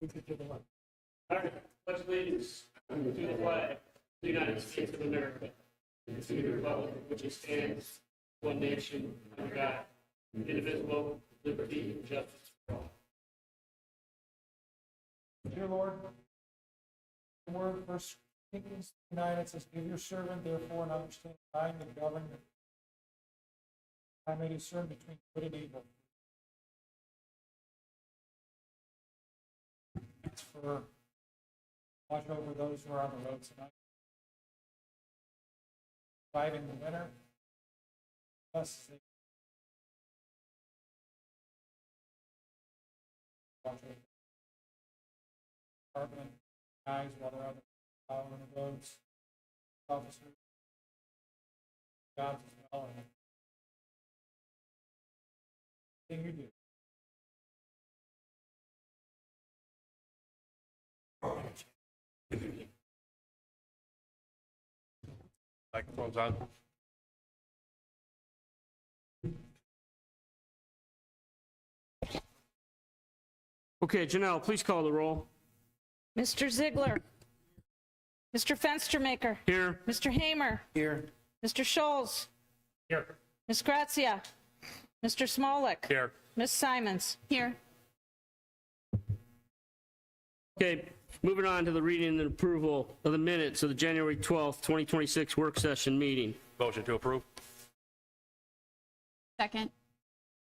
All right, pledge allegiance to the flag of the United States of America, and to the republic for which it stands, one nation, under God, indivisible, liberty, and justice for all. Dear Lord, the word first Corinthians 9, it says, give your servant therefore an understanding mind to govern, I may discern between good and evil. Thanks for watch over those who are on the road tonight. Surviving the winter. Bless the watch over department guys while they're out on the roads. Officers. Jobs as well. And everything you do. Microphone's on. Okay, Janelle, please call the roll. Mr. Ziegler. Mr. Fenstermaker. Here. Mr. Hamer. Here. Mr. Scholes. Here. Ms. Grazia. Mr. Smolik. Here. Ms. Simons. Here. Okay, moving on to the reading and approval of the minutes of the January 12th, 2026 work session meeting. Motion to approve. Second.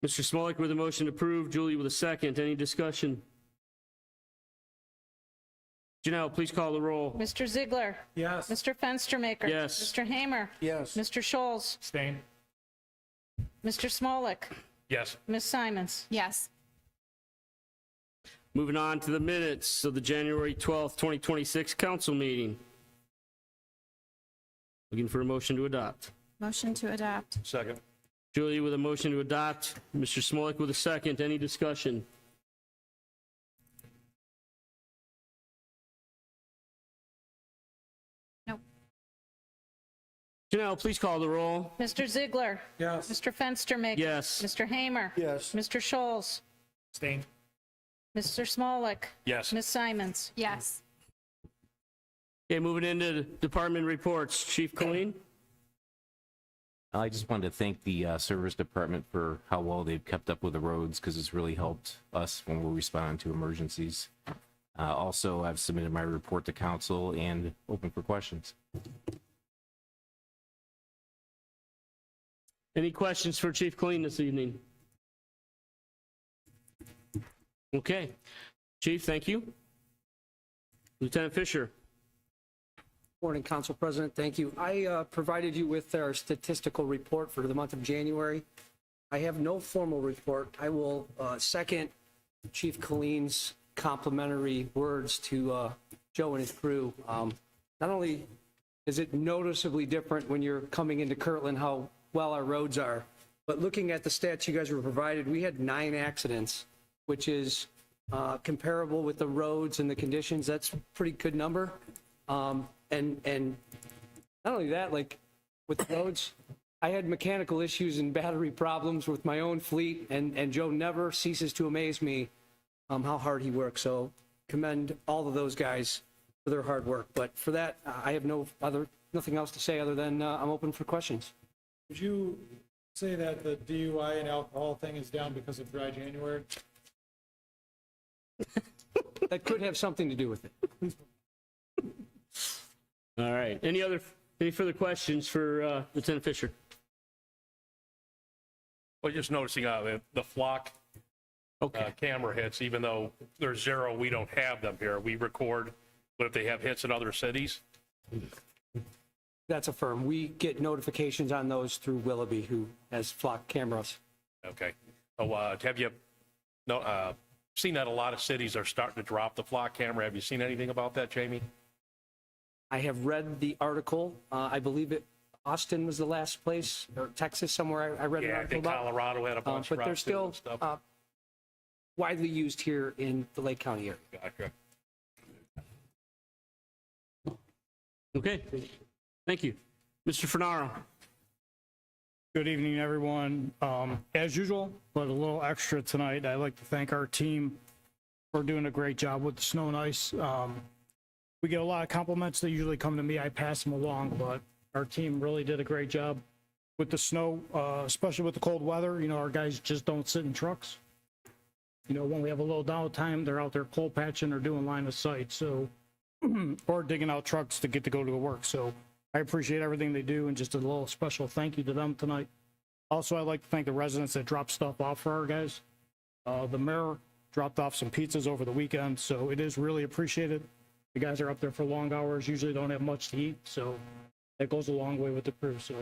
Mr. Smolik with a motion to approve, Julie with a second. Any discussion? Janelle, please call the roll. Mr. Ziegler. Yes. Mr. Fenstermaker. Yes. Mr. Hamer. Yes. Mr. Scholes. Abstain. Mr. Smolik. Yes. Ms. Simons. Yes. Moving on to the minutes of the January 12th, 2026 council meeting. Looking for a motion to adopt. Motion to adopt. Second. Julie with a motion to adopt, Mr. Smolik with a second. Any discussion? Nope. Janelle, please call the roll. Mr. Ziegler. Yes. Mr. Fenstermaker. Yes. Mr. Hamer. Yes. Mr. Scholes. Abstain. Mr. Smolik. Yes. Ms. Simons. Yes. Okay, moving into department reports. Chief Colleen? I just wanted to thank the service department for how well they've kept up with the roads because it's really helped us when we're responding to emergencies. Also, I've submitted my report to council and open for questions. Any questions for Chief Colleen this evening? Okay. Chief, thank you. Lieutenant Fisher? Morning, Council President. Thank you. I provided you with our statistical report for the month of January. I have no formal report. I will second Chief Colleen's complimentary words to Joe and his crew. Not only is it noticeably different when you're coming into Kirtland how well our roads are, but looking at the stats you guys were provided, we had 9 accidents, which is comparable with the roads and the conditions. That's a pretty good number. And not only that, like with the roads, I had mechanical issues and battery problems with my own fleet, and Joe never ceases to amaze me how hard he works. So commend all of those guys for their hard work. But for that, I have nothing else to say other than I'm open for questions. Would you say that the DUI and alcohol thing is down because of dry January? That could have something to do with it. All right. Any further questions for Lieutenant Fisher? Well, just noticing the flock Okay. camera hits, even though there's 0, we don't have them here. We record, but if they have hits in other cities, That's a firm. We get notifications on those through Willoughby, who has flock cameras. okay. So, have you seen that a lot of cities are starting to drop the flock camera? Have you seen anything about that, Jamie? I have read the article. I believe Austin was the last place, or Texas somewhere. I read an Yeah, I article think about. Colorado had a bunch But they're dropped too still and stuff. widely used here in the Lake County area. Gotcha. Okay. Thank you. Mr. Fernaro? Good evening, everyone. As usual, but a little extra tonight, I'd like to thank our team for doing a great job with the snow and ice. We get a lot of compliments. They usually come to me. I pass them along, but our team really did a great job with the snow, especially with the cold weather. You know, our guys just don't sit in trucks. You know, when we have a little downtime, they're out there cold patching or doing line of sight. So, or digging out trucks to get to go to work. So I appreciate everything they do, and just a little special thank you to them tonight. Also, I'd like to thank the residents that drop stuff off for our guys. The mayor dropped off some pizzas over the weekend, so it is really appreciated. The guys are up there for long hours, usually don't have much to eat, so that goes a long way with the crew. So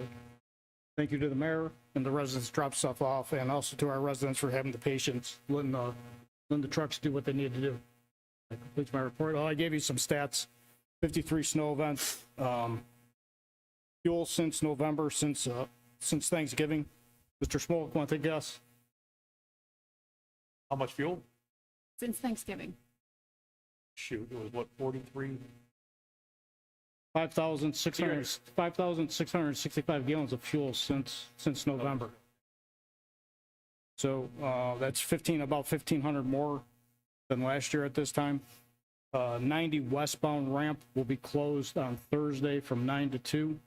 thank you to the mayor and the residents drop stuff off, and also to our residents for having the patience, letting the trucks do what they need to do. That completes my report. I gave you some stats. 53 snow events. Fuel since November, since Thanksgiving. Mr. Smoke, want to take a guess? How much fuel? Since Thanksgiving. Shoot, it was what, 43? 5,665 gallons of fuel since November. So that's about 1,500 more than last year at this time. 90 westbound ramp will be closed on Thursday from 9 to 2,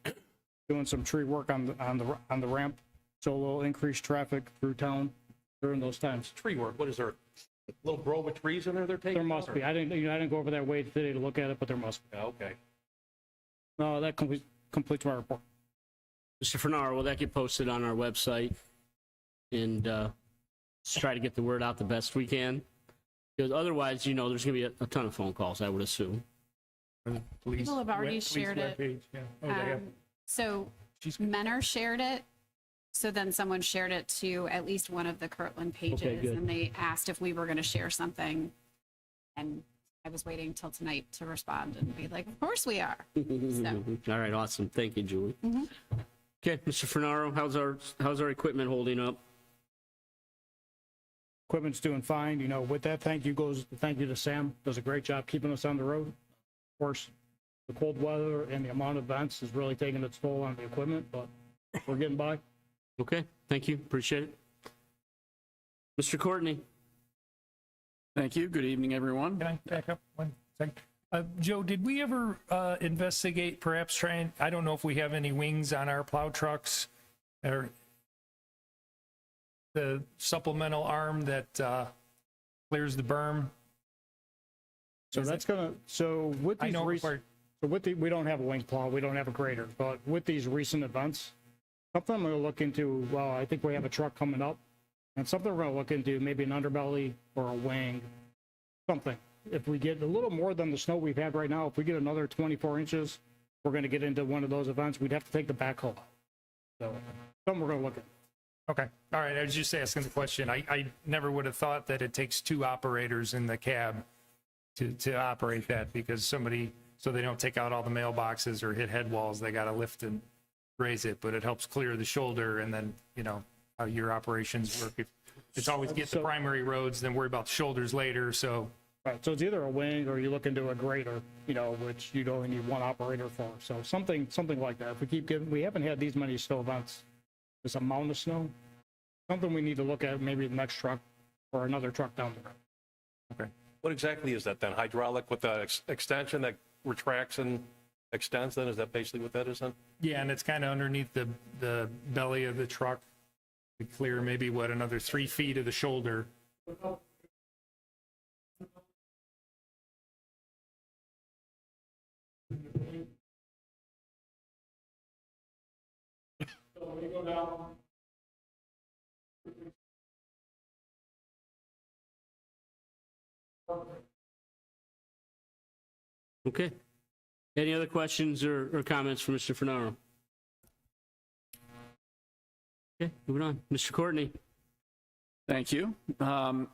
doing some tree work on the ramp, so we'll increase traffic through town during those times. Tree work, what is there? A little grove of trees in there they're taking? There must be. I didn't go over that way today to look at it, but there must be. Okay. No, that completes my report. Mr. Fernaro, will that get posted on our website? And just try to get the word out the best we can? Because otherwise, you know, there's going to be a ton of phone calls, I would assume. People have already shared it. So Menor shared it. So then someone shared it to at least one of the Kirtland pages, good. and they asked if we were going to share something. And I was waiting till tonight to respond and be like, of course we are. All right, awesome. Thank you, Julie. Mhm. Okay, Mr. Fernaro, how's our equipment holding up? Equipment's doing fine. You know, with that, thank you to Sam. Does a great job keeping us on the road. Of course, the cold weather and the amount of events is really taking its toll on the equipment, but we're getting by. Okay, thank you. Appreciate it. Mr. Courtney? Thank you. Good evening, everyone. Can I back up 1 second? Joe, did we ever investigate, perhaps trying, I don't know if we have any wings on our plow trucks, or the supplemental arm that clears the berm? So with I these know, we don't have a wing plow, we don't have a grader, but with these recent events, something I'm going to look into. Well, I think we have a truck coming up, and something we're going to look into, maybe an underbelly or a wing, something. If we get a little more than the snow we've had right now, if we get another 24 inches, we're going to get into one of those events. We'd have to take the backhoe out. So something we're going to look at. Okay, all right, I was just asking the question. I never would have thought that it takes 2 operators in the cab to operate that, because so they don't take out all the mailboxes or hit head walls, they got to lift and raise it, but it helps clear the shoulder, and then, you know, how your operations work. If it's always get the primary roads, then worry about the shoulders later, so. Right, so it's either a wing or you look into a grader, you know, which you'd only need 1 operator for. So something like that. If we keep getting, we haven't had these many snow events, this amount of snow, something we need to look at, maybe the next truck or another truck down the road. Okay. What exactly is that then? Hydraulic with the extension that retracts and extends then? Is that basically what that is then? Yeah, and it's kind of underneath the belly of the truck to clear maybe, another 3 feet of the shoulder. Okay. Any other questions or comments for Mr. Fernaro? Okay, moving on. Mr. Courtney? Thank you. I'll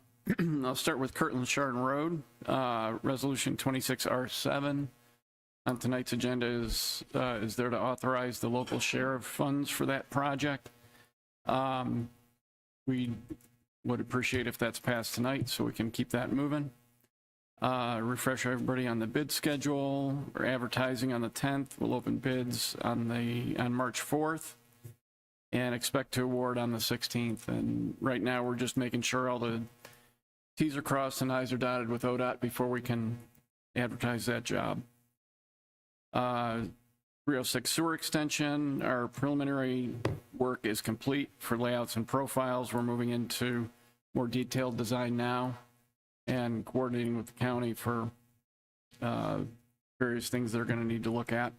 start with Kirtland Chardon Road, Resolution 26R7. On tonight's agenda is there to authorize the local share of funds for that project. We would appreciate if that's passed tonight so we can keep that moving. Refresh everybody on the bid schedule. We're advertising on the 10th. We'll open bids on March 4th and expect to award on the 16th. And right now we're just making sure all the T's are crossed and I's are dotted with ODOT before we can advertise that job. 306 sewer extension, our preliminary work is complete for layouts and profiles. We're moving into more detailed design now and coordinating with the county for various things they're going to need to look at.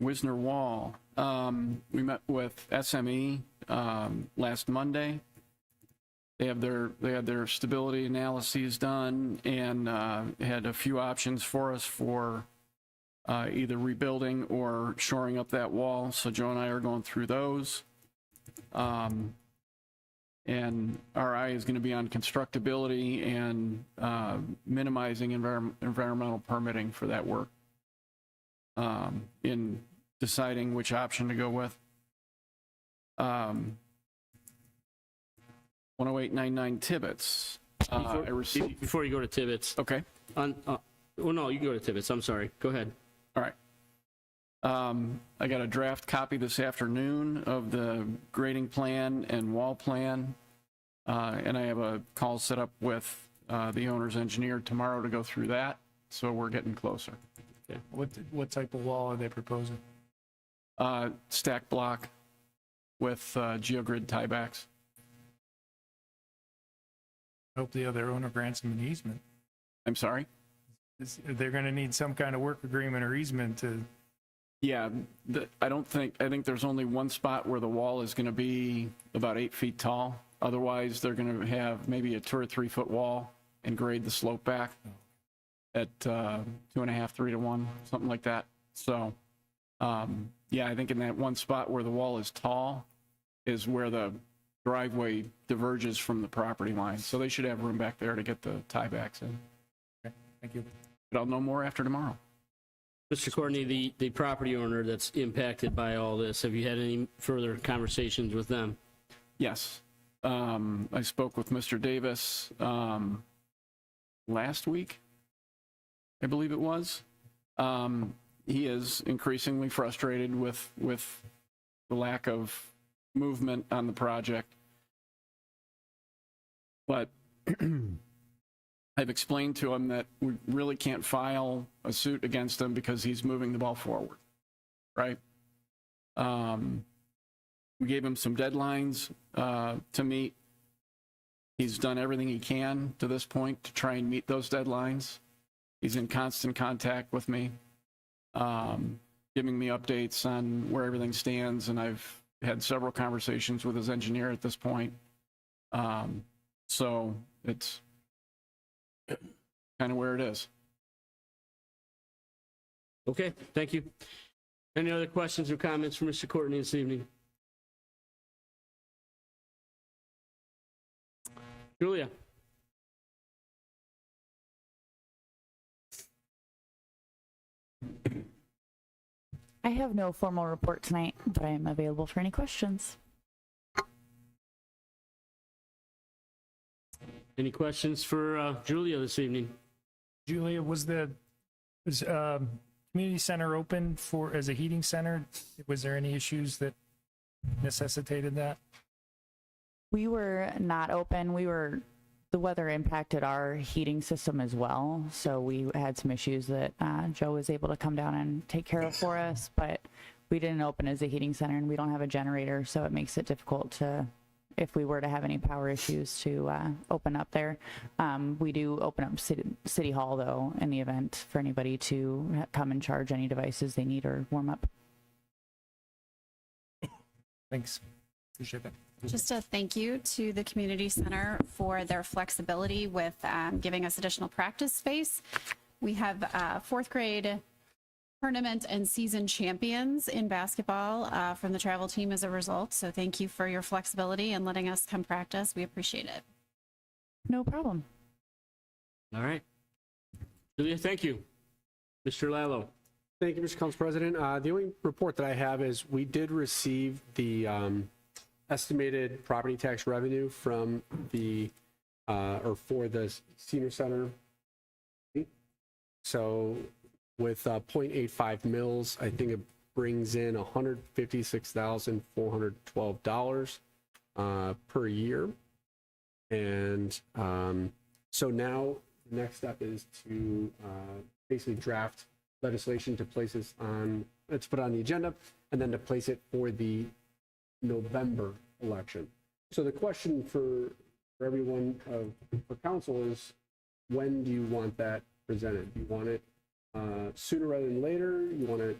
Wisner Wall, we met with SME last Monday. They had their stability analyses done and had a few options for us for either rebuilding or shoring up that wall. So Joe and I are going through those. And our eye is going to be on constructability and minimizing environmental permitting for that work in deciding which option to go with. 10899 Tibbetts. I received. Before you go to Tibbetts, Okay. well, no, you can go to Tibbetts. I'm sorry. Go ahead. All right. I got a draft copy this afternoon of the grading plan and wall plan, and I have a call set up with the owner's engineer tomorrow to go through that, so we're getting closer. What type of wall are they proposing? Stack block with geogrid tiebacks. I hope the other owner grants them an easement. I'm sorry? They're going to need some kind of work agreement or easement to, Yeah, I think there's only one spot where the wall is going to be about 8 feet tall. Otherwise, they're going to have maybe a 2 or 3 foot wall and grade the slope back at 2.5, 3 to 1, something like that. So, yeah, I think in that one spot where the wall is tall is where the driveway diverges from the property line. So they should have room back there to get the tiebacks in. thank you. But I'll know more after tomorrow. Mr. Courtney, the property owner that's impacted by all this, have you had any further conversations with them? Yes. I spoke with Mr. Davis last week, I believe it was. He is increasingly frustrated with the lack of movement on the project. But I've explained to him that we really can't file a suit against him because he's moving the ball forward, right? We gave him some deadlines to meet. He's done everything he can to this point to try and meet those deadlines. He's in constant contact with me, giving me updates on where everything stands, and I've had several conversations with his engineer at this point. So it's kind of where it is. Okay, thank you. Any other questions or comments for Mr. Courtney this evening? Julia? I have no formal report tonight, but I am available for any questions. Any questions for Julia this evening? Julia, was community center open as a heating center? Was there any issues that necessitated that? We were not open. The weather impacted our heating system as well. So we had some issues that Joe was able to come down and take care of for us, but we didn't open as a heating center and we don't have a generator. So it makes it difficult to, if we were to have any power issues, to open up there. We do open up City Hall though, in the event for anybody to come and charge any devices they need or warm up. Thanks. Appreciate that. Just a thank you to the community center for their flexibility with giving us additional practice space. We have fourth grade tournament and season champions in basketball from the travel team as a result. So thank you for your flexibility and letting us come practice. We appreciate it. No problem. All right. Julia, thank you. Mr. Lallo? Thank you, Mr. Council President. The only report that I have is we did receive the estimated property tax revenue from the, or for the senior center. So with 0.85 mils, I think it brings in $156,412 per year. And so now the next step is to basically draft legislation to place this on, let's put it on the agenda, and then to place it for the November election. So the question for everyone for council is, when do you want that presented? Do you want it sooner rather than later? You want it,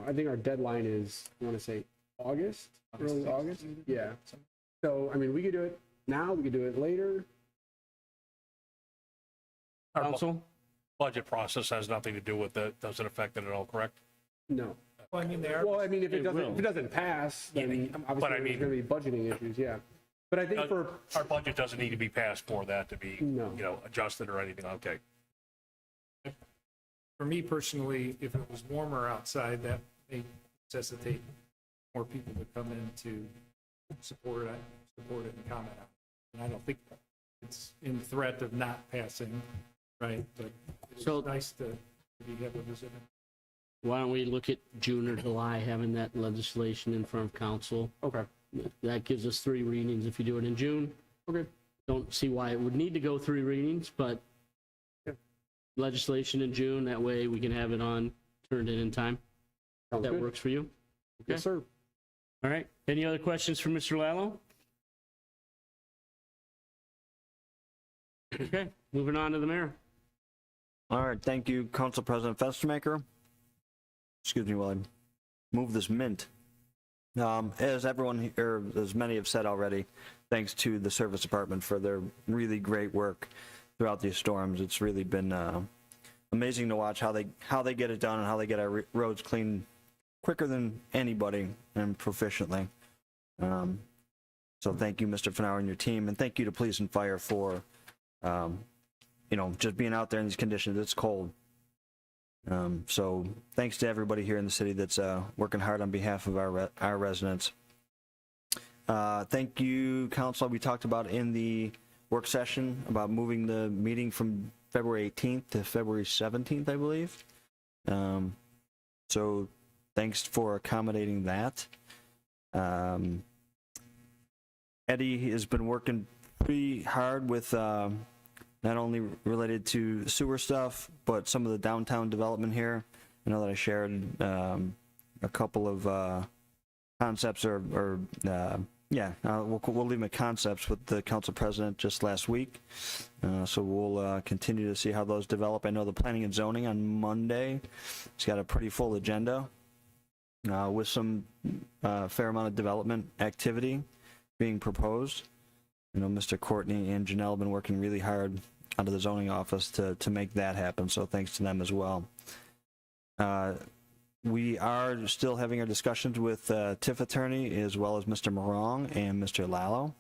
I think our deadline is, I want to say August, early August? Yeah. So, I mean, we could do it now, we could do it later. Council? Budget process has nothing to do with it, doesn't affect it at all, correct? No. Well, I mean, they are. Well, I mean, if It will. it doesn't pass, then but I obviously mean- there's going to be budgeting issues, yeah. But I think for, Our budget doesn't need to be passed for that to be, No. adjusted or anything, okay. For me personally, if it was warmer outside, that may necessitate more people to come in to support it and comment on it. And I don't think it's in threat of not passing, right? But it's So- nice to be able to visit it. Why don't we look at June or July, having that legislation in front of council? okay, That gives us 3 readings if you do it in June. okay. Don't see why it would need to go 3 readings, but Yeah. legislation in June, that way we can have it on, turned in time. Sounds That good. works for you? Yes, sir. All right. Any other questions for Mr. Lallo? Okay, moving on to the mayor. All right, thank you, Council President Fenstermaker. Excuse me while I move this mint. As everyone here, as many have said already, thanks to the service department for their really great work throughout these storms. It's really been amazing to watch how they get it done and how they get our roads clean quicker than anybody and proficiently. So thank you, Mr. Fenauer and your team, and thank you to police and fire for just being out there in these conditions. It's cold. So thanks to everybody here in the city that's working hard on behalf of our residents. Thank you, Council. We talked about in the work session about moving the meeting from February 18th to February 17th, I believe. So thanks for accommodating that. Eddie has been working pretty hard with not only related to sewer stuff, but some of the downtown development here. I know that I shared a couple of concepts we'll leave them at concepts with the council president just last week. So we'll continue to see how those develop. I know the planning and zoning on Monday, it's got a pretty full agenda with some fair amount of development activity being proposed. I know Mr. Courtney and Janelle have been working really hard out of the zoning office to make that happen, so thanks to them as well. We are still having our discussions with TIF attorney as well as Mr. Morong and Mr. Lallo,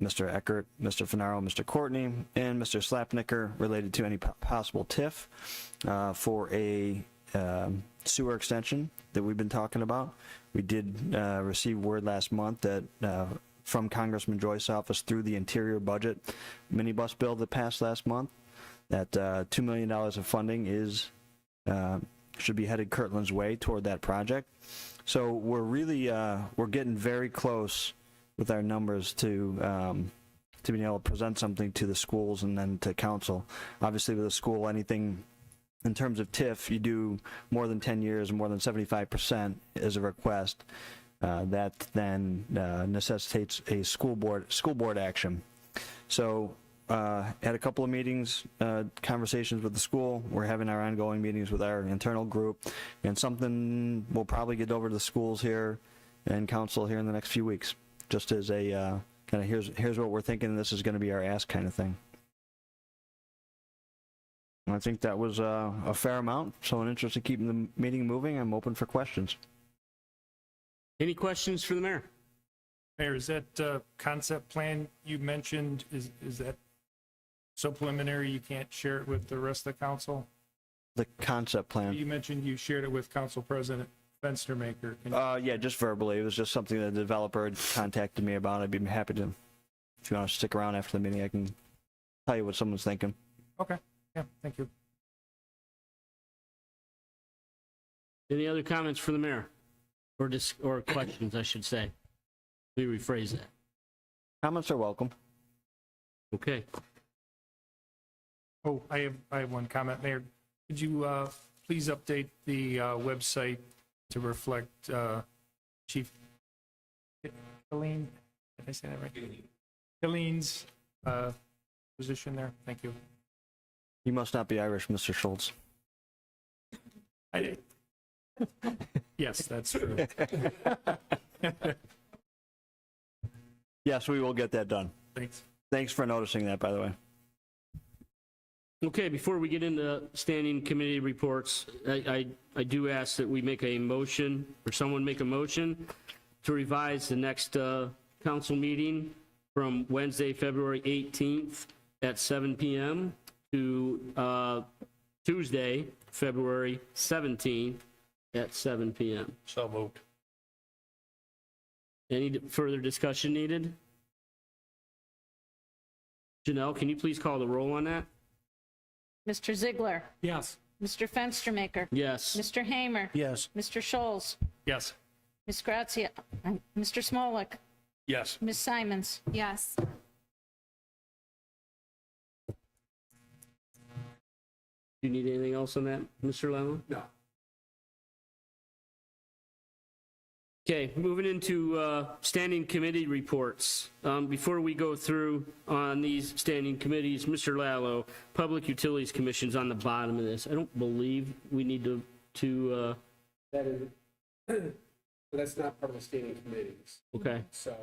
Mr. Eckert, Mr. Fenaro, Mr. Courtney, and Mr. Slapnicker related to any possible TIF for a sewer extension that we've been talking about. We did receive word last month that from Congressman Joyce's office through the interior budget minibus bill that passed last month, that $2 million of funding should be headed Kirtland's way toward that project. So we're really we're getting very close with our numbers to being able to present something to the schools and then to council. Obviously with a school, anything in terms of TIF, you do more than 10 years, more than 75% as a request. That then necessitates a school board action. So had a couple of meetings, conversations with the school. We're having our ongoing meetings with our internal group, and something we'll probably get over to the schools here and council here in the next few weeks, just as a kind of here's what we're thinking, this is going to be our ask kind of thing. And I think that was a fair amount. So in interest of keeping the meeting moving, I'm open for questions. Any questions for the mayor? Mayor, is that concept plan you mentioned, is that so preliminary you can't share it with the rest of the council? The concept plan. You mentioned you shared it with Council President Fenstermaker. Yeah, just verbally. It was just something that the developer had contacted me about. I'd be happy to, if you want to stick around after the meeting, I can tell you what someone's thinking. Okay, yeah, thank you. Any other comments for the mayor? Or questions, I should say. Let me rephrase that. Comments are welcome. Okay. Oh, I have one comment, Mayor. Could you please update the website to reflect Chief Helene, did I say that right? Helene's position there? Thank you. You must not be Irish, Mr. Schultz. Yes, that's true. Yes, we will get that done. Thanks. Thanks for noticing that, by the way. Okay, before we get into standing committee reports, I do ask that we make a motion, or someone make a motion to revise the next council meeting from Wednesday, February 18th at 7 PM to Tuesday, February 17th at 7 PM. So moved. Any further discussion needed? Janelle, can you please call the roll on that? Mr. Ziegler, Yes. Mr. Fenstermaker, Yes. Mr. Hamer, Yes. Mr. Scholes, Yes. Ms. Grazia, Mr. Smolik, Yes. Ms. Simons. Yes. Do you need anything else on that, Mr. Lemon? No. Okay, moving into standing committee reports. Before we go through on these standing committees, Mr. Lallo, Public Utilities Commission's on the bottom of this. I don't believe we need to That is, that's not part of the standing committees, okay. so.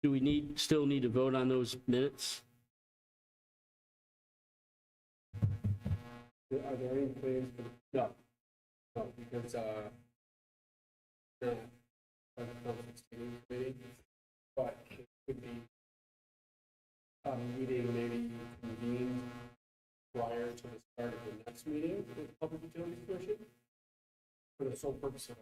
Do we still need to vote on those minutes? Are there any plans for, no, no, because, not part of the standing committee, but it could be a meeting maybe convened prior to the start of the next meeting with the Public Utilities Commission for the sole purpose of.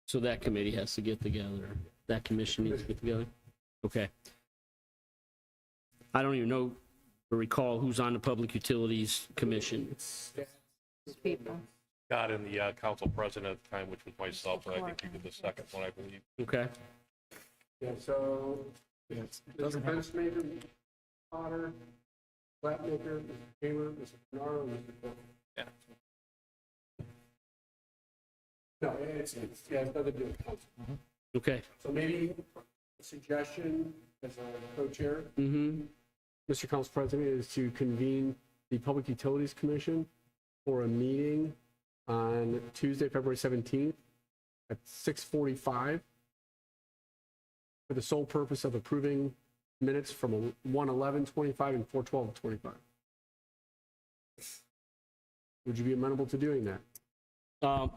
So that committee has to get together, that commission needs to get together? Okay. I don't even know or recall who's on the Public Utilities Commission. People. Got in the council president at the time, which was myself, and I think you did the second one, I believe. Okay. Yeah, so, Mr. Fenstermaker, Potter, Flatmaker, Mr. Hamer, Mr. Bernardo, and Mr. Cook. Yeah. No, it's nothing to do with council. Okay. So maybe a suggestion as a co-chair, Mm-hmm. Mr. Council President, is to convene the Public Utilities Commission for a meeting on Tuesday, February 17th at 6:45 for the sole purpose of approving minutes from 1/11/25 and 4/12/25. Would you be amenable to doing that?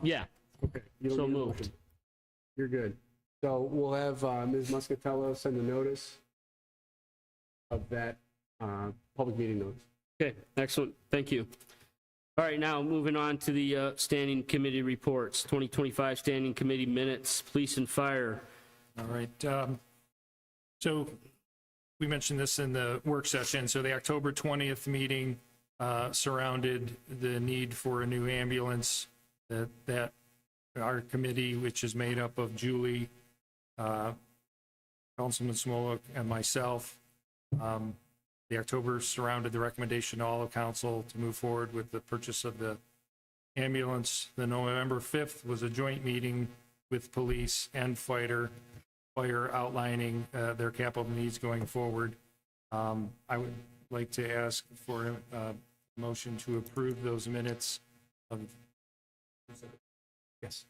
Yeah. Okay. You don't So need a moved. motion. You're good. So we'll have Ms. Muscatello send a notice of that public meeting notice. Okay, excellent. Thank you. All right, now moving on to the standing committee reports, 2025 standing committee minutes, police and fire. All right. So we mentioned this in the work session. So the October 20th meeting surrounded the need for a new ambulance that our committee, which is made up of Julie, Councilman Smolik, and myself, the October surrounded the recommendation to all of council to move forward with the purchase of the ambulance. The November 5th was a joint meeting with police and fire outlining their capital needs going forward. I would like to ask for a motion to approve those minutes of, yes.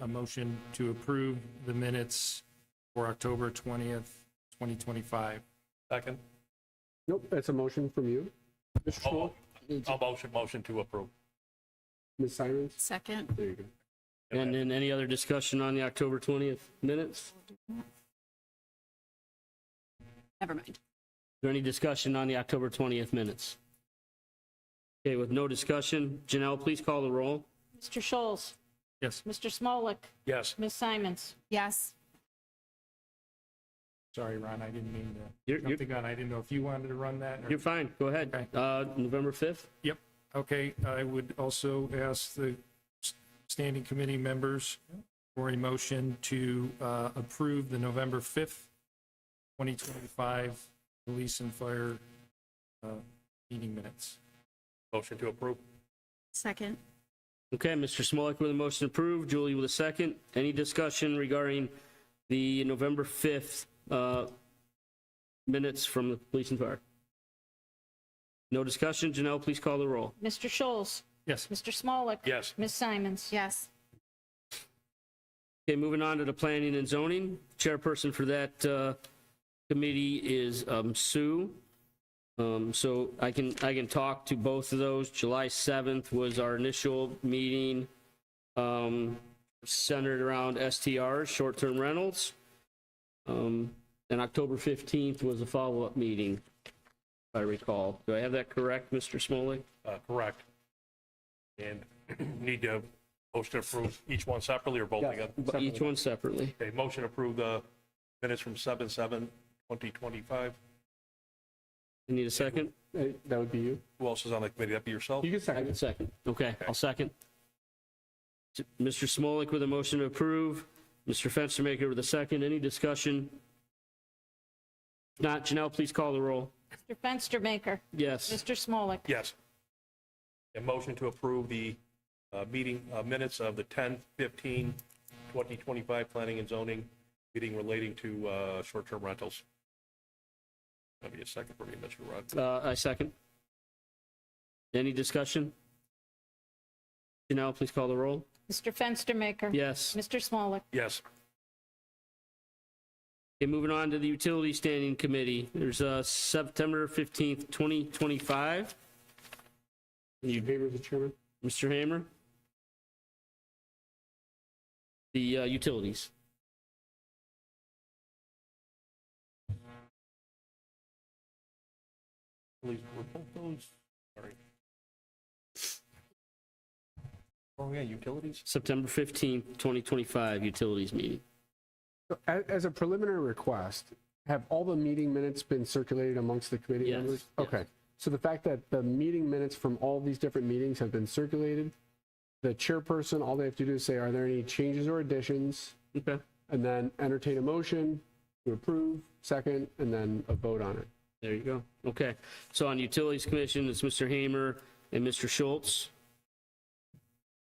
A motion to approve the minutes for October 20th, 2025. Second? Nope, that's a motion from you. Mr. Schwab, I'll motion to approve. Ms. Simons? Second. There you go. And then any other discussion on the October 20th minutes? Never mind. Is there any discussion on the October 20th minutes? Okay, with no discussion, Janelle, please call the roll. Mr. Scholes, Yes. Mr. Smolik, Yes. Ms. Simons. Yes. Sorry, Ron, I didn't mean to You're- jump the gun. I didn't know if you wanted to run that. or- You're fine, go ahead. Okay. November 5th? Okay, I would also ask the standing committee members for a motion to approve the November 5th, 2025 police and fire meeting minutes. Motion to approve. Second. Okay, Mr. Smolik with a motion approved, Julie with a second. Any discussion regarding the November 5th minutes from the police and fire? No discussion. Janelle, please call the roll. Mr. Scholes. Yes. Mr. Smolik. Yes. Ms. Simons. Yes. Okay, moving on to the planning and zoning. Chairperson for that committee is Sue. So I can talk to both of those. July 7th was our initial meeting, centered around STRs, short-term rentals. And October 15th was a follow-up meeting, if I recall. Do I have that correct, Mr. Smoley? Correct. And need to motion to approve each one separately or both Yes. together? But each one separately. Okay, motion to approve the minutes from 7/7/2025. You need a second? That would be you. Who else is on the committee? That'd be yourself? You can I second. can second. Okay, I'll second. Mr. Smolik with a motion to approve. Mr. Fenstermaker with a second. Any discussion? If not, Janelle, please call the roll. Mr. Fenstermaker. Yes. Mr. Smolik. Yes. A motion to approve the meeting minutes of the 10/15/2025 planning and zoning meeting relating to short-term rentals. That'd be a second for me, Mr. Rudd. I second. Any discussion? Janelle, please call the roll. Mr. Fenstermaker. Yes. Mr. Smolik. Yes. Okay, moving on to the Utility Standing Committee. There's September 15th, 2025. You favor the chairman? Mr. Hamer? The utilities. Please, were both those, sorry. Oh, yeah, utilities? September 15th, 2025, utilities meeting. As a preliminary request, have all the meeting minutes been circulated amongst the committee Yes, members? yes. Okay, so the fact that the meeting minutes from all these different meetings have been circulated, the chairperson, all they have to do is say, are there any changes or additions? Okay. And then entertain a motion to approve, second, and then a vote on it. There you go. Okay. So on Utilities Commission, it's Mr. Hamer and Mr. Schultz.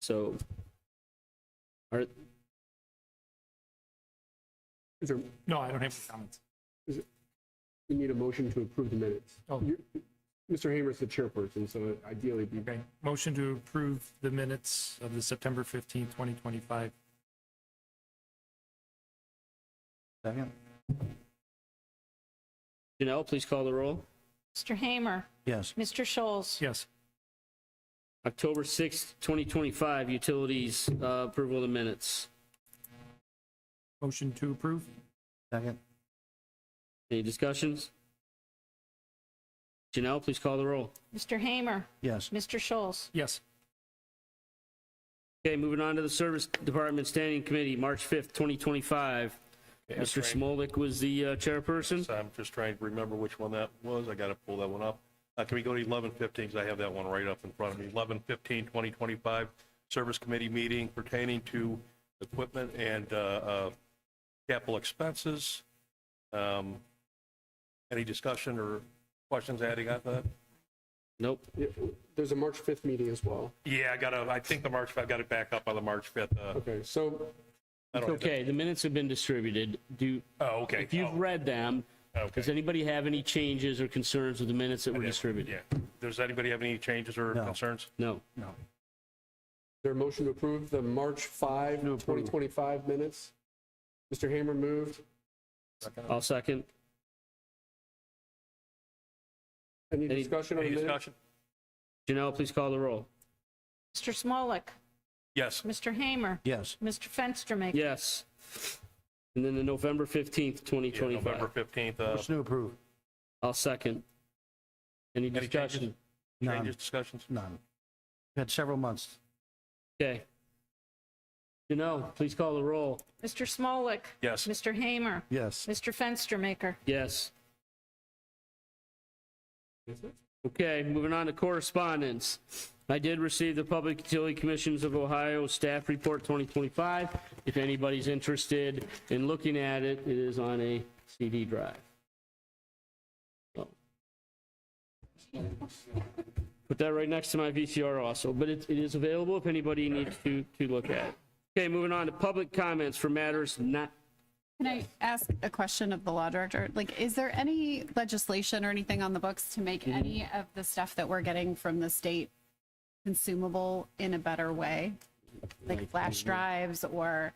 So, Is there, No, I don't have any comments. we need a motion to approve the minutes. Oh. Mr. Hamer's the chairperson, so ideally be. Okay, motion to approve the minutes of the September 15th, 2025. Second? Janelle, please call the roll. Mr. Hamer. Yes. Mr. Scholes. Yes. October 6th, 2025, Utilities approval of the minutes. Motion to approve? Second? Any discussions? Janelle, please call the roll. Mr. Hamer. Yes. Mr. Scholes. Yes. Okay, moving on to the Service Department Standing Committee, March 5th, 2025. Yeah, Mr. trying- Smolik was the chairperson. So I'm just trying to remember which one that was. I got to pull that one up. Can we go to 11/15, because I have that one right up in front of me. 11/15/2025, Service Committee meeting pertaining to equipment and capital expenses. Any discussion or questions adding on that? Nope. Yeah, there's a March 5th meeting as well. Yeah, I think I've got it back up on the March 5th. Okay, so I don't have Okay, the minutes have been distributed. Oh, okay. If you've Oh, read them, okay. does anybody have any changes or concerns with the minutes that were distributed? Yeah. Does anybody have any changes or concerns? No. is there a motion to approve the March 5, 2025 minutes? Mr. Hamer moved. I'll second. Any discussion on the Any minutes? discussion? Janelle, please call the roll. Mr. Smolik. Yes. Mr. Hamer. Yes. Mr. Fenstermaker. Yes. And then the November 15th, Yeah, November 2025. 15th. Motion to approve. I'll second. Any Any discussion? changes, discussions? None. We had several months. Okay. Janelle, please call the roll. Mr. Smolik. Yes. Mr. Hamer. Yes. Mr. Fenstermaker. Yes. Okay, moving on to correspondence. I did receive the Public Utility Commissions of Ohio Staff Report 2025. If anybody's interested in looking at it, it is on a CD drive. So. Put that right next to my VCR also, but it is available if anybody needs to look at it. Okay, moving on to public comments for matters not. Can I ask a question of the law director? Like, is there any legislation or anything on the books to make any of the stuff that we're getting from the state consumable in a better way? Like flash drives or,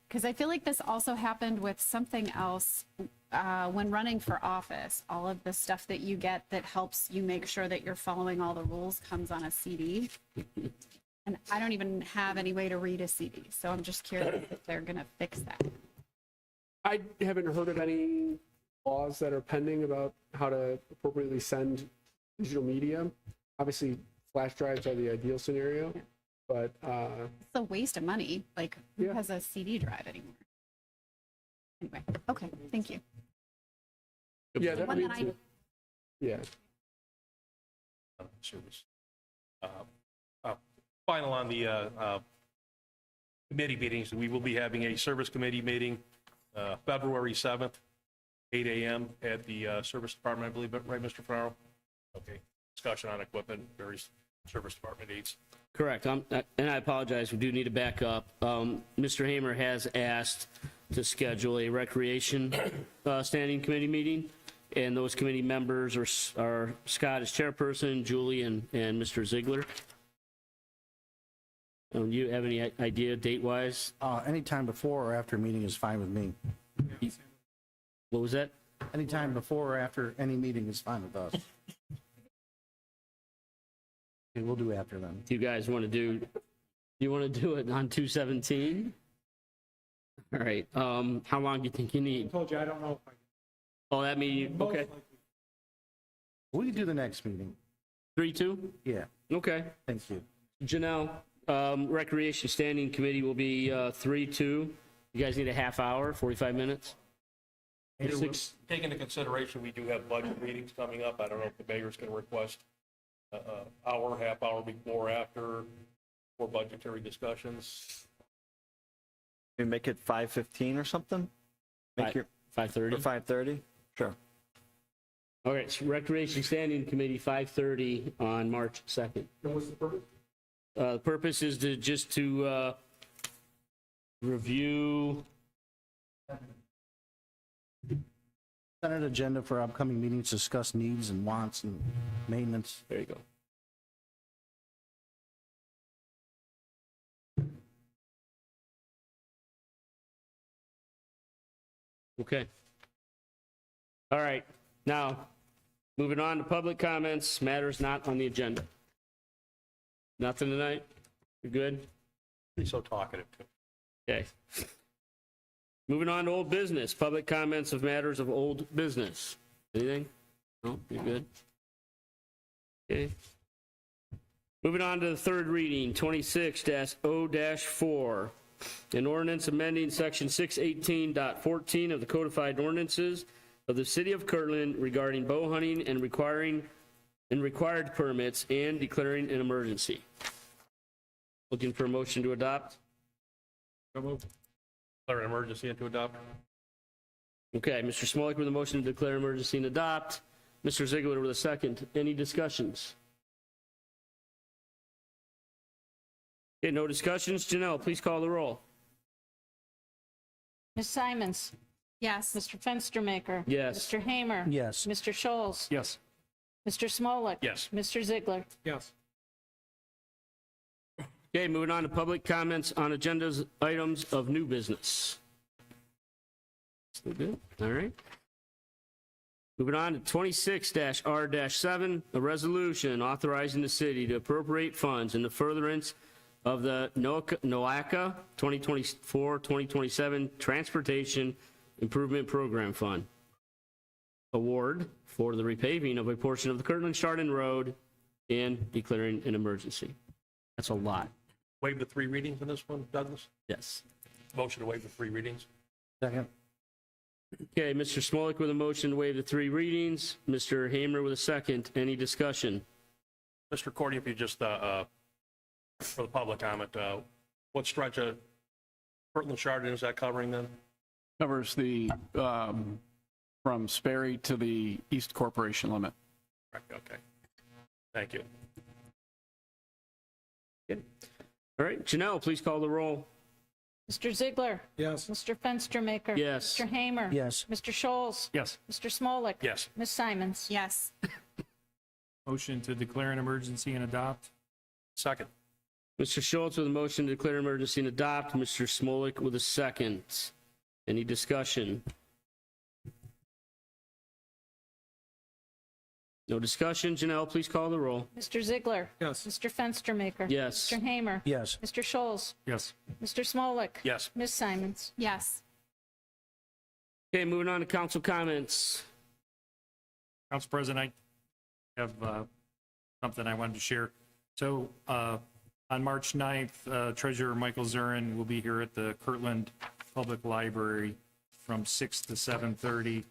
because I feel like this also happened with something else when running for office. All of the stuff that you get that helps you make sure that you're following all the rules comes on a CD. And I don't even have any way to read a CD. So I'm just curious if they're going to fix that. I haven't heard of any laws that are pending about how to appropriately send digital media. Obviously, flash drives are the ideal scenario, but It's a waste of money. Like, who Yeah. has a CD drive anymore? Anyway, okay, thank you. yeah, The that, one that I, yeah. Service. Final on the committee meetings, we will be having a service committee meeting February 7th, 8 a.m. at the Service Department, I believe, right, Mr. Farrell? Okay. Discussion on equipment, various Service Department needs. Correct. And I apologize, we do need to back up. Mr. Hamer has asked to schedule a recreation standing committee meeting, and those committee members are Scott as chairperson, Julie, and Mr. Ziegler. Do you have any idea date-wise? Anytime before or after a meeting is fine with me. What was that? Anytime before or after any meeting is fine with us. Okay, we'll do after then. Do you guys want to do, you want to do it on 2/17? All right. How long do you think you need? Told you, I don't know if I Oh, that meeting, okay. We can do the next meeting. 3-2? Yeah, Okay. thank you. Janelle, Recreation Standing Committee will be 3-2. You guys need a half hour, 45 minutes? Take into consideration, we do have budget meetings coming up. I don't know if the mayor's going to request hour, half hour before, after, for budgetary discussions. We make it 5:15 or something? Make your, 5:30? or 5:30? Sure. All right, so Recreation Standing Committee, 5:30 on March 2nd. And what's the purpose? The purpose is to review, Senate agenda for upcoming meetings, discuss needs and wants and maintenance. there you go. Okay. All right, now, moving on to public comments, matters not on the agenda. Nothing tonight? You good? He's so talkative, too. Okay. Moving on to old business, public comments of matters of old business. Anything? No, you're good? Okay. Moving on to the third reading, 26-0-4. An ordinance amending section 618.14 of the codified ordinances of the city of Kirtland regarding bow hunting and required permits and declaring an emergency. Looking for a motion to adopt? Declare an emergency and to adopt. Okay, Mr. Smolik with a motion to declare emergency and adopt. Mr. Ziegler with a second. Any discussions? Okay, no discussions. Janelle, please call the roll. Ms. Simons, yes. Mr. Fenstermaker. Yes. Mr. Hamer. Yes. Mr. Scholes. Yes. Mr. Smolik. Yes. Mr. Ziegler. Yes. Okay, moving on to public comments on agendas, items of new business. Still good? All right. Moving on to 26-R-7, a resolution authorizing the city to appropriate funds in the furtherance of the NOACA 2024-2027 Transportation Improvement Program Fund. Award for the repaving of a portion of the Kirtland-Chardon Road and declaring an emergency. That's a lot. Waive the 3 readings in this one, Douglas? Yes. Motion to waive the 3 readings. Second. Okay, Mr. Smolik with a motion to waive the 3 readings. Mr. Hamer with a second. Any discussion? Mr. Courtney, if you just for the public comment, what stretch of Kirtland Chardon is that covering then? Covers the, from Sperry to the East Corporation limit. Correct, okay. Thank you. All right, Janelle, please call the roll. Mr. Ziegler. Yes. Mr. Fenstermaker. Yes. Mr. Hamer. Yes. Mr. Scholes. Yes. Mr. Smolik. Yes. Ms. Simons. Yes. Motion to declare an emergency and adopt? Second. Mr. Schultz with a motion to declare emergency and adopt. Mr. Smolik with a second. Any discussion? No discussion. Janelle, please call the roll. Mr. Ziegler. Yes. Mr. Fenstermaker. Yes. Mr. Hamer. Yes. Mr. Scholes. Yes. Mr. Smolik. Yes. Ms. Simons. Yes. Okay, moving on to council comments. Council President, I have something I wanted to share. So on March 9th, Treasurer Michael Zurin will be here at the Kirtland Public Library from 6 to 7:30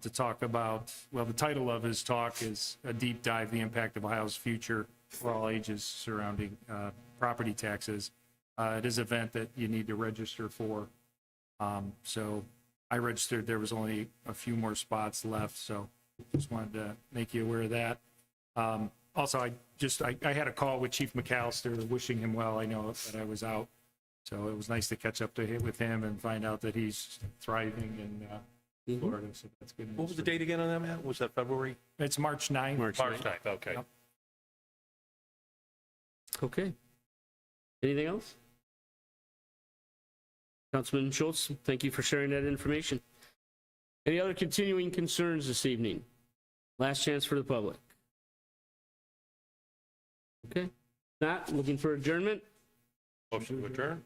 to talk about, well, the title of his talk is A Deep Dive, the Impact of Ohio's Future for All Ages Surrounding Property Taxes. It is an event that you need to register for. So I registered, there was only a few more spots left, so just wanted to make you aware of that. Also, I had a call with Chief McAllister wishing him well. I know that I was out, so it was nice to catch up with him and find out that he's thriving in Florida, so that's good news. What was the date again on that, Matt? Was that February? It's March 9th. March March 9th. 9th, okay. Yep. Okay. Anything else? Councilman Schultz, thank you for sharing that information. Any other continuing concerns this evening? Last chance for the public. Okay. Not looking for adjournment? Motion to adjourn?